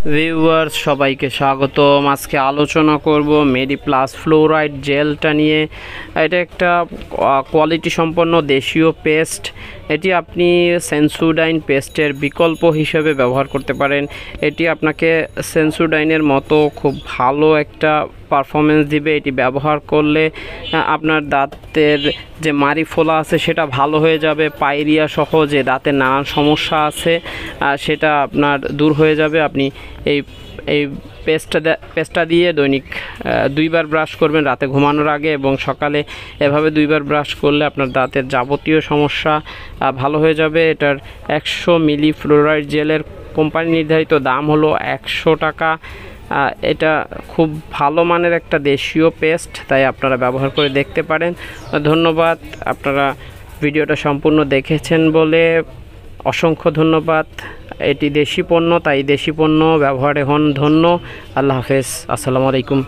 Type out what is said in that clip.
Viewers সবাইকে স্বাগতম। আজকে আলোচনা করব মেডিপ্লাস ফ্লোরাইড জেলটা নিয়ে। এটা একটা কোয়ালিটি সম্পন্ন দেশীয় পেস্ট। এটি আপনি সেন্সোডাইন পেস্টের বিকল্প হিসেবে ব্যবহার করতে পারেন। এটি আপনাকে সেন্সোডাইনের মতো খুব ভালো একটা পারফরমেন্স দিবে। এটি ব্যবহার করলে আপনার দাঁতের যে মাড়ি ফোলা আছে সেটা ভালো হয়ে যাবে। পায়রিয়া সহ যে দাঁতের নানান সমস্যা আছে সেটা আপনার দূর হয়ে যাবে। আপনি এই এই পেস্টটা দিয়ে দৈনিক 2বার ব্রাশ করবেন, রাতে ঘুমানোর আগে এবং সকালে। এভাবে 2বার ব্রাশ করলে আপনার দাঁতের যাবতীয় সমস্যা ভালো হয়ে যাবে। এটার 100 মিলি ফ্লোরাইড জেলের কোম্পানি নির্ধারিত দাম হলো 100 টাকা। এটা খুব ভালো মানের একটা দেশীয় পেস্ট, তাই আপনারা ব্যবহার করে দেখতে পারেন। ধন্যবাদ, আপনারা ভিডিওটা সম্পূর্ণ দেখেছেন বলে অসংখ্য ধন্যবাদ। এটি দেশি পণ্য, তাই দেশি পণ্য ব্যবহারে হন ধন্য। আল্লাহ হাফেজ, আসসালামু আলাইকুম।